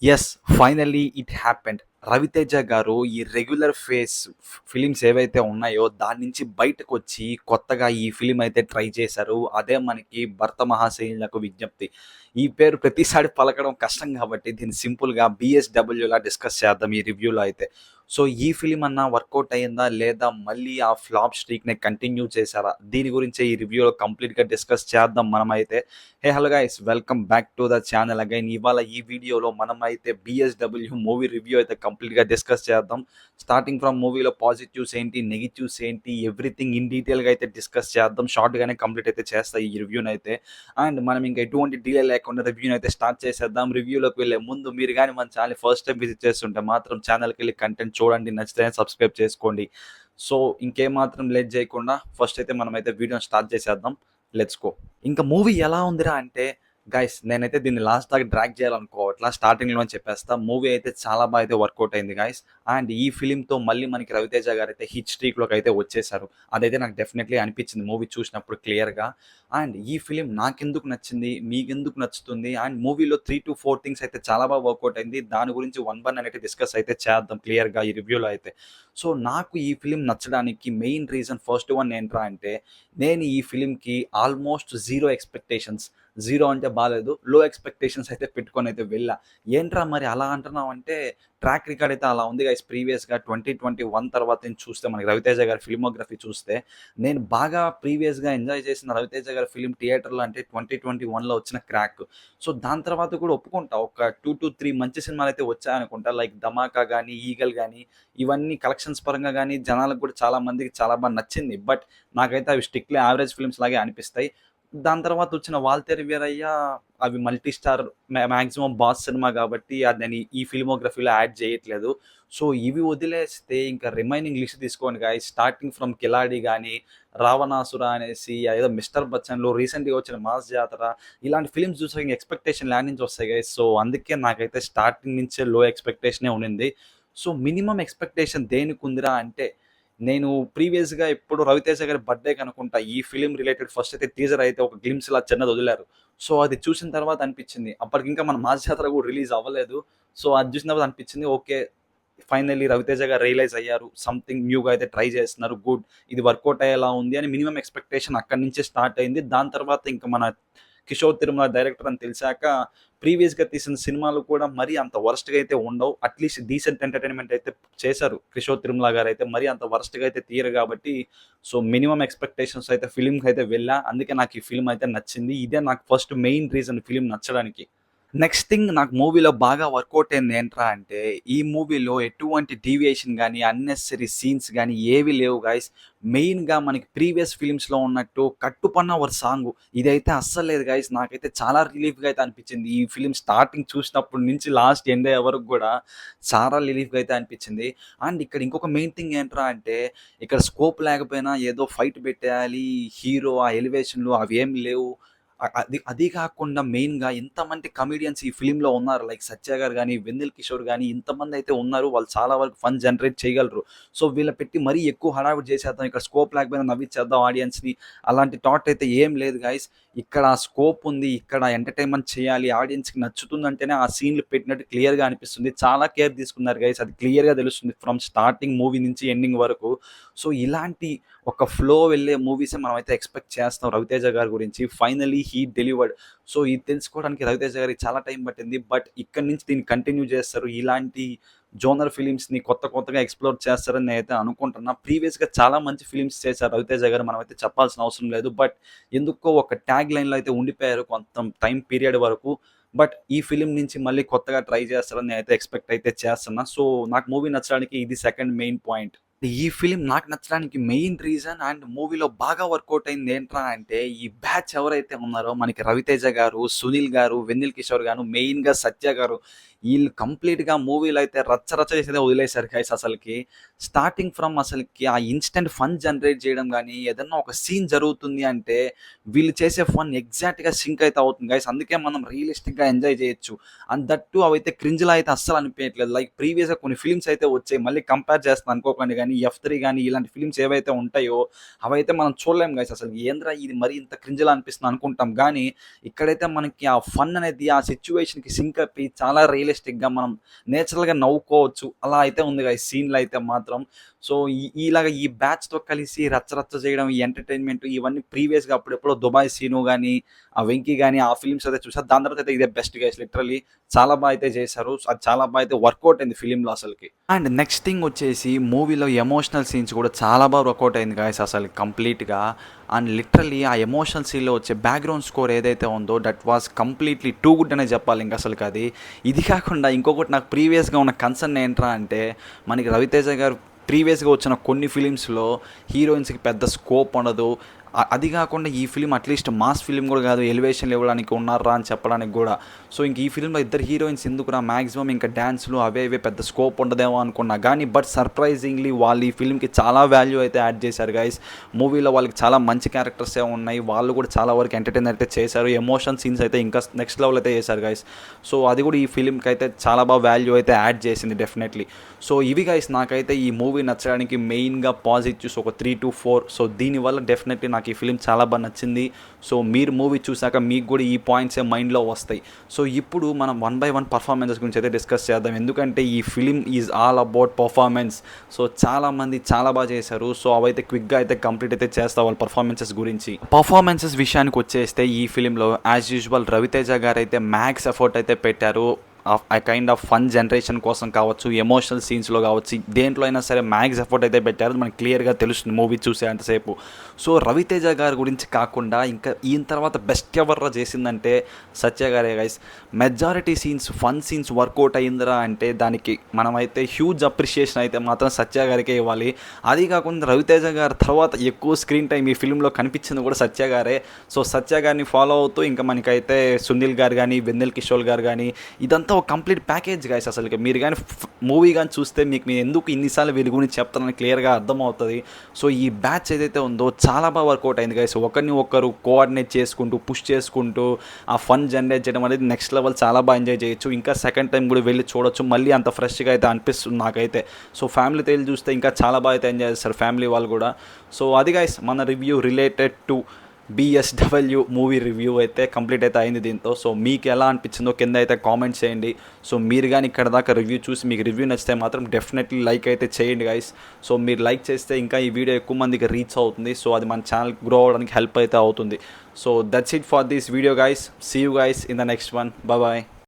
Yes. Finally it happened. 'Raviteja' గారు ఈ regular face films ఏవైతే ఉన్నాయో దాని నుంచి బయటకొచ్చి కొత్తగా ఈ ఫిల్మ్ అయితే ట్రై చేశారు. అదే మనకి 'భరత మహాశైలకు విజ్ఞప్తి.' ఈ పేరు ప్రతిసారి పలకడం కష్టం కాబట్టి దీన్ని సింపుల్‌గా 'బీఎస్‌డబ్ల్యూలా' డిస్కస్ చేద్దాం ఈ రివ్యూలో అయితే. సో, ఈ ఫిల్మ్ అన్నా వర్కౌట్ అయిందా? లేదా మళ్ళీ ఆ ఫ్లాప్ స్ట్రీక్‌ని కంటిన్యూ చేశారా? దీని గురించే ఈ రివ్యూలో కంప్లీట్‌గా డిస్కస్ చేద్దాం మనమైతే. Hello guys, welcome back to the channel again. ఇవాళ ఈ వీడియోలో మనమైతే 'బీఎస్‌డబ్ల్యూ' మూవీ రివ్యూ అయితే కంప్లీట్‌గా డిస్కస్ చేద్దాం. స్టార్టింగ్ ఫ్రమ్ మూవీలో పాజిటివ్స్ ఏంటి, నెగెటివ్స్ ఏంటి, ఎవ్రీథింగ్ ఇన్ డీటెయిల్‌గా అయితే డిస్కస్ చేద్దాం. షార్ట్‌గానే కంప్లీట్ అయితే చేస్తా ఈ రివ్యూనైతే. అండ్ మనం ఇంకా ఎటువంటి డిలే లేకుండా రివ్యూనైతే స్టార్ట్ చేసేద్దాం. రివ్యూలోకి వెళ్ళే ముందు మీరు గాని మన ఛానల్‌ని ఫస్ట్ టైం విజిట్ చేస్తుంటే మాత్రం ఛానల్‌కెళ్ళి కంటెంట్ చూడండి. నచ్చితే సబ్స్క్రైబ్ చేసుకోండి. సో, ఇంకేమాత్రం లేట్ చేయకుండా ఫస్ట్ అయితే మనమైతే వీడియోని స్టార్ట్ చేసేద్దాం. Let's go. ఇంక మూవీ ఎలా ఉందిరా అంటే, గైస్ నేనైతే దీన్ని లాస్ట్ దాకా డ్రాగ్ చేయాలనుకోవట్లా. స్టార్టింగ్‌లోనే చెప్పేస్తా. మూవీ అయితే చాలా బా అయితే వర్కౌట్ అయింది గైస్. అండ్ ఈ ఫిల్మ్‌తో మళ్ళీ మనకి 'రవితేజ' గారైతే హిట్ స్ట్రీక్‌లోకి అయితే వచ్చేసారు. అదైతే నాకు డెఫినెట్‌లీ అనిపించింది మూవీ చూసినప్పుడు క్లియర్‌గా. అండ్ ఈ ఫిల్మ్ నాకెందుకు నచ్చింది, మీకెందుకు నచ్చుతుంది, అండ్ మూవీలో 3-4 థింగ్స్ అయితే చాలా బాగా వర్కౌట్ అయింది. దాని గురించి వన్ బై వన్ అయితే డిస్కస్ అయితే చేద్దాం క్లియర్‌గా ఈ రివ్యూలో అయితే. సో, నాకు ఈ ఫిల్మ్ నచ్చడానికి మెయిన్ రీజన్ ఫస్ట్ వన్ ఏంట్రా అంటే, నేను ఈ ఫిల్మ్‌కి ఆల్మోస్ట్ జీరో ఎక్స్‌పెక్టేషన్స్. జీరో అంటే బాలేదు. లో ఎక్స్‌పెక్టేషన్స్ అయితే పెట్టుకొనైతే వెళ్ళా. ఏంట్రా మరి అలా అంటున్నావంటే, ట్రాక్ రికార్డ్ అయితే అలా ఉంది గైస్. ప్రీవియస్‌గా 2021 తర్వాత నుంచి చూస్తే మనకి 'రవితేజ' గారి ఫిల్మోగ్రఫీ చూస్తే, నేను బాగా ప్రీవియస్‌గా ఎంజాయ్ చేసిన 'రవితేజ' గారి ఫిల్మ్ థియేటర్‌లో అంటే 2021లో వచ్చిన 'క్రాక్'. సో, దాని తర్వాత కూడా ఒప్పుకుంటా. ఒక 2-3 మంచి సినిమాలైతే వచ్చాయనుకుంటా. లైక్ 'ధమాకా' గాని, 'ఈగల్' గాని, ఇవన్నీ కలెక్షన్స్ పరంగా గాని జనాలకు కూడా చాలా మందికి చాలా బా నచ్చింది. బట్ నాకైతే అవి స్ట్రిక్ట్‌లీ యావరేజ్ ఫిల్మ్స్ లాగే అనిపిస్తాయి. దాని తర్వాత వచ్చిన 'వాల్తేరు వీరయ్య' అవి multi star maximum boss cinema కాబట్టి అదని ఈ ఫిల్మోగ్రఫీలో యాడ్ చేయట్లేదు. సో, ఇవి వదిలేస్తే ఇంకా రిమైనింగ్ లిస్ట్ తీసుకోండి గైస్. స్టార్టింగ్ ఫ్రమ్ 'కిలాడి' గాని, 'రావణాసుర' అనేసి, ఏదో 'మిస్టర్ బచ్చన్‌లో' రీసెంట్‌గా వచ్చిన 'మాస్ జాతర' ఇలాంటి ఫిల్మ్స్ చూసాక ఇంక ఎక్స్‌పెక్టేషన్‌లు యాడ నుంచి వస్తాయి గైస్. సో, అందుకే నాకైతే స్టార్టింగ్ నుంచే లో ఎక్స్‌పెక్టేషనే ఉండింది. సో, మినిమమ్ ఎక్స్‌పెక్టేషన్ దేనికుందిరా అంటే, నేను ప్రీవియస్‌గా ఎప్పుడు 'రవితేజ' గారి బర్త్‌డేకి అనుకుంటా ఈ ఫిల్మ్ రిలేటెడ్ ఫస్ట్ అయితే టీజర్ అయితే ఒక గ్లింప్స్‌లా చిన్నది వదిలారు. సో, అది చూసిన తర్వాత అనిపించింది. అప్పటికింకా మన 'మాస్ జాతర' కూడా రిలీజ్ అవ్వలేదు. సో, అది చూసిన తర్వాత అనిపించింది ఓకే. ఫైనల్లీ 'రవితేజ' గారు రియలైజ్ అయ్యారు. సంథింగ్ న్యూగా అయితే ట్రై చేస్తున్నారు. గుడ్. ఇది వర్కౌట్ అయ్యేలా ఉంది అని మినిమమ్ ఎక్స్‌పెక్టేషన్ అక్కడి నుంచే స్టార్ట్ అయింది. దాని తర్వాత ఇంక మన 'కిషోర్ తిరుమల' డైరెక్టర్ అని తెలిసాక ప్రీవియస్‌గా తీసిన సినిమాలు కూడా మరీ అంత వరస్ట్‌గా అయితే ఉండవు. అట్‌లీస్ట్ డీసెంట్ ఎంటర్‌టైన్‌మెంట్ అయితే చేశారు 'కిషోర్ తిరుమల' గారైతే. మరీ అంత వరస్ట్‌గా అయితే తీయరు కాబట్టి, సో, మినిమమ్ ఎక్స్‌పెక్టేషన్స్ అయితే ఫిల్మ్‌కైతే వెళ్ళా. అందుకే నాకు ఈ ఫిల్మ్ అయితే నచ్చింది. ఇదే నాకు ఫస్ట్ మెయిన్ రీజన్ ఫిల్మ్ నచ్చడానికి. నెక్స్ట్ థింగ్ నాకు మూవీలో బాగా వర్కౌట్ అయింది ఏంట్రా అంటే, ఈ మూవీలో ఎటువంటి డీవియేషన్ గాని, అన్నెసెసరీ సీన్స్ గాని ఏవి లేవు గైస్. మెయిన్‌గా మనకి ప్రీవియస్ ఫిల్మ్స్‌లో ఉన్నట్టు 'కట్టుపన్న ఒక సాంగు' ఇదైతే అస్సలు లేదు గైస్. నాకైతే చాలా రిలీఫ్‌గా అయితే అనిపించింది. ఈ ఫిల్మ్ స్టార్టింగ్ చూసినప్పటి నుంచి లాస్ట్ ఎండ్ అయ్యే వరకు గూడా చాలా రిలీఫ్‌గా అయితే అనిపించింది. అండ్ ఇక్కడ ఇంకొక మెయిన్ థింగ్ ఏంట్రా అంటే, ఇక్కడ స్కోప్ లేకపోయినా ఏదో ఫైట్ పెట్టేయాలి, హీరో ఆ ఎలివేషన్‌లు అవేమి లేవు. అది కాకుండా మెయిన్‌గా ఇంతమంది కమెడియన్స్ ఈ ఫిల్మ్‌లో ఉన్నారు. లైక్ 'సత్య' గారు గాని, 'వెన్నెల కిషోర్' గాని ఇంతమందయితే ఉన్నారు. వాళ్ళు చాలా వరకు ఫన్ జనరేట్ చేయగలరు. సో, వీళ్ళ పెట్టి మరీ ఎక్కువ హడావిడి చేసేద్దాం. ఇక్కడ స్కోప్ లేకపోయినా నవ్విచ్చేద్దాం ఆడియన్స్‌ని. అలాంటి థాట్ అయితే ఏం లేదు గైస్. ఇక్కడ స్కోప్ ఉంది. ఇక్కడ ఎంటర్‌టైన్‌మెంట్ చేయాలి. ఆడియన్స్‌కి నచ్చుతుందంటేనే ఆ సీన్‌లు పెట్టినట్టు క్లియర్‌గా అనిపిస్తుంది. చాలా కేర్ తీసుకున్నారు గైస్. అది క్లియర్‌గా తెలుస్తుంది ఫ్రమ్ స్టార్టింగ్ మూవీ నుంచి ఎండింగ్ వరకు. సో, ఇలాంటి ఒక ఫ్లో వెళ్ళే మూవీసే మనమైతే ఎక్స్‌పెక్ట్ చేస్తాం 'రవితేజ' గారి గురించి. Finally he delivered. సో, ఇది తెలుసుకోవడానికి 'రవితేజ' గారికి చాలా టైం పట్టింది. బట్ ఇక్కడి నుంచి దీన్ని కంటిన్యూ చేస్తారు. ఇలాంటి జోనర్ ఫిలిమ్స్‌ని కొత్తగా ఎక్స్‌ప్లోర్ చేస్తారని నేనైతే అనుకుంటున్నా. ప్రీవియస్‌గా చాలా మంచి ఫిలిమ్స్ చేశారు 'రవితేజ' గారు. మనమైతే చెప్పాల్సిన అవసరం లేదు. బట్ ఎందుకో ఒక ట్యాగ్ లైన్‌లో అయితే ఉండిపోయారు కొంత టైమ్ పీరియడ్ వరకు. బట్ ఈ ఫిల్మ్ నుంచి మళ్ళీ కొత్తగా ట్రై చేస్తారని నేనైతే ఎక్స్‌పెక్ట్ అయితే చేస్తున్నా. సో, నాకు మూవీ నచ్చడానికి ఇది సెకండ్ మెయిన్ పాయింట్. ఈ ఫిల్మ్ నాకు నచ్చడానికి మెయిన్ రీజన్ అండ్ మూవీలో బాగా వర్కౌట్ అయింది ఏంట్రా అంటే, ఈ బ్యాచ్ ఎవరైతే ఉన్నారో మనకి 'రవితేజ' గారు, 'సునీల్' గారు, 'వెన్నెల కిషోర్' గారు, మెయిన్‌గా 'సత్య' గారు, ఈళ్ళు కంప్లీట్‌గా మూవీలో అయితే రచ్చ చేసేదే వదిలేసారు గైస్ అసలకి. స్టార్టింగ్ ఫ్రమ్ అసలకి ఆ ఇన్‌స్టంట్ ఫన్ జనరేట్ చేయడం గాని, ఏదన్నా ఒక సీన్ జరుగుతుంది అంటే వీళ్ళు చేసే ఫన్ ఎగ్జాక్ట్‌గా సింక్ అయితే అవుతుంది గైస్. అందుకే మనం రియలిస్టిక్‌గా ఎంజాయ్ చేయొచ్చు. అండ్ దట్ టూ అవైతే క్రింజ్‌లా అయితే అస్సలు అనిపియట్లేదు. లైక్ ప్రీవియస్‌గా కొన్ని ఫిల్మ్స్ అయితే వచ్చాయి. మళ్ళీ కంపేర్ చేస్తున్నాను అనుకోకండి గానీ గానీ, ఎఫ్3 గానీ ఇలాంటి ఫిల్మ్స్ ఏవైతే ఉంటాయో అవైతే మనం చూడలేం గైస్ అసలు. ఏందిరా ఇది మరీ ఇంత క్రింజ్‌లా అనిపిస్తుంది అనుకుంటాం గానీ, ఇక్కడైతే మనకి ఆ ఫన్ అనేది ఆ సిట్యుయేషన్‌కి సింక్ అయిపోయి చాలా రియలిస్టిక్‌గా మనం నేచురల్‌గా నవ్వుకోవచ్చు. అలా అయితే ఉంది గైస్ సీన్‌లు అయితే మాత్రం. సో, ఇలాగ ఈ బ్యాచ్‌తో కలిసి రచ్చ రచ్చ చేయడం, ఈ ఎంటర్‌టైన్‌మెంట్ ఇవన్నీ ప్రీవియస్‌గా అప్పుడెప్పుడో 'దుబాయ్ సీను' గాని, ఆ 'వెంకీ' గాని ఆ ఫిల్మ్స్ అయితే చూసా. దాని తర్వాత అయితే ఇదే బెస్ట్ గైస్ లిటరల్లీ. చాలా అయితే చేశారు. అది చాలా అయితే వర్కౌట్ అయింది ఫిల్మ్‌లో అసలకి. అండ్ నెక్స్ట్ థింగ్ వచ్చేసి మూవీలో ఎమోషనల్ సీన్స్ కూడా చాలా వర్కౌట్ అయింది గైస్ అసలు కంప్లీట్‌గా. అండ్ లిటరల్లీ ఆ ఎమోషనల్ సీన్‌లో వచ్చే బ్యాక్‌గ్రౌండ్ స్కోర్ ఏదైతే ఉందో that was completely too good అనే చెప్పాలి ఇంక అసలకది. ఇది కాకుండా ఇంకొకటి నాకు ప్రీవియస్‌గా ఉన్న కన్సర్న్ ఏంట్రా అంటే మనకి 'రవితేజ' గారు ప్రీవియస్‌గా వచ్చిన కొన్ని ఫిలిమ్స్‌లో హీరోయిన్స్‌కి పెద్ద స్కోప్ ఉండదు. అది కాకుండా ఈ ఫిల్మ్ అట్లీస్ట్ మాస్ ఫిల్మ్ కూడా కాదు, ఎలివేషన్‌లు ఇవ్వడానికి ఉన్నార్రా అని చెప్పడానికి కూడా. సో, ఇంక ఈ ఫిల్మ్‌లో ఇద్దరు హీరోయిన్స్ ఎందుకురా మాక్సిమం ఇంకా డాన్స్‌లు అవే ఇవే పెద్ద స్కోప్ ఉండదేమో అనుకున్నా గానీ బట్ సర్ప్రైజింగ్‌లీ వాళ్ళు ఈ ఫిల్మ్‌కి చాలా వాల్యూ అయితే యాడ్ చేశారు గైస్. మూవీలో వాళ్ళకి చాలా మంచి క్యారెక్టర్సే ఉన్నాయి. వాళ్ళు కూడా చాలా వరకు ఎంటర్‌టైన్ అయితే చేశారు. ఎమోషన్ సీన్స్ అయితే ఇంకా నెక్స్ట్ లెవెల్ అయితే చేశారు గైస్. సో, అది కూడా ఈ ఫిల్మ్‌కి అయితే చాలా వాల్యూ అయితే యాడ్ చేసింది డెఫినెట్‌లీ. సో, ఇవి గైస్ నాకైతే ఈ మూవీ నచ్చడానికి మెయిన్‌గా పాజిటివ్స్ ఒక 3-4. సో, దీనివల్ల డెఫినెట్‌లీ నాకు ఈ ఫిల్మ్ చాలా నచ్చింది. సో, మీరు మూవీ చూసాక మీకు కూడా ఈ పాయింట్సే మైండ్‌లో వస్తాయి. సో, ఇప్పుడు మనం వన్ బై వన్ పర్ఫార్మెన్సెస్ గురించి అయితే డిస్కస్ చేద్దాం. ఎందుకంటే ఈ film is all about performance. So, చాలామంది చాలా చేశారు. సో, అవైతే క్విక్‌గా అయితే కంప్లీట్ అయితే చేస్తా వాళ్ళ పర్ఫార్మెన్సెస్ గురించి. పర్ఫార్మెన్సెస్ విషయానికి వచ్చేస్తే ఈ ఫిల్మ్‌లో యాజ్ యూజువల్ 'రవితేజ' గారైతే మ్యాక్స్ ఎఫర్ట్ అయితే పెట్టారు. ఆ కైండ్ ఆఫ్ ఫన్ జనరేషన్ కోసం కావచ్చు, ఎమోషనల్ సీన్స్‌లో కావచ్చు, దేంట్లో అయినా సరే మ్యాక్స్ ఎఫర్ట్ అయితే పెట్టారు. మనకి క్లియర్‌గా తెలుస్తుంది మూవీ చూసేంతసేపు. సో, 'రవితేజ' గారి గురించి కాకుండా ఇంకా ఈయన తర్వాత బెస్ట్ ఎవర్‌రా చేసిందంటే సత్య గారే guys. Majority scenes fun scenes work out అయిందిరా అంటే దానికి మనమైతే హ్యూజ్ అప్రిషియేషన్ అయితే మాత్రం సత్య గారికే ఇవ్వాలి. అది కాకుండా 'రవితేజ' గారి తర్వాత ఎక్కువ స్క్రీన్ టైం ఈ ఫిల్మ్‌లో కనిపించింది కూడా సత్య గారే. సో, సత్య గారిని ఫాలో అవుతూ ఇంకా మనకైతే సునీల్ గారు కానీ, వెన్నెల కిషోర్ గారు కానీ ఇదంతా ఒక కంప్లీట్ ప్యాకేజ్ గైస్ అసలుకి. మీరు కానీ మూవీ కానీ చూస్తే మీకు నేను ఎందుకు ఇన్నిసార్లు వీరి గురించి చెప్తానని క్లియర్గా అర్థమవుతుంది. సో, ఈ బ్యాచ్ ఏదైతే ఉందో చాలా వర్కౌట్ అయింది గైస్. ఒకరిని ఒకరు కోఆర్డినేట్ చేసుకుంటూ పుష్ చేసుకుంటూ ఆ ఫన్ జనరేట్ చేయడం అనేది నెక్స్ట్ లెవెల్. చాలా ఎంజాయ్ చేయొచ్చు. ఇంకా సెకండ్ టైం కూడా వెళ్ళి చూడొచ్చు. మళ్ళీ అంత ఫ్రెష్గా అయితే అనిపిస్తుంది నాకైతే. సో, ఫ్యామిలీతో వెళ్ళి చూస్తే ఇంకా చాలా అయితే ఎంజాయ్ చేస్తారు ఫ్యామిలీ వాళ్ళు కూడా. సో, అది గైస్ మన review related to BSW movie review అయితే కంప్లీట్ అయితే అయింది దీంతో. సో, మీకు ఎలా అనిపించిందో కింద అయితే కామెంట్ చేయండి. సో, మీరు కానీ ఇక్కడ దాకా రివ్యూ చూసి మీకు రివ్యూ నచ్చితే మాత్రం డెఫినెట్లీ లైక్ అయితే చేయండి గైస్. సో, మీరు లైక్ చేస్తే ఇంకా ఈ వీడియో ఎక్కువ మందికి రీచ్ అవుతుంది. సో, అది మన ఛానల్ గ్రో అవ్వడానికి హెల్ప్ అయితే అవుతుంది. So, that's it for this video guys. See you guys in the next one. Bye.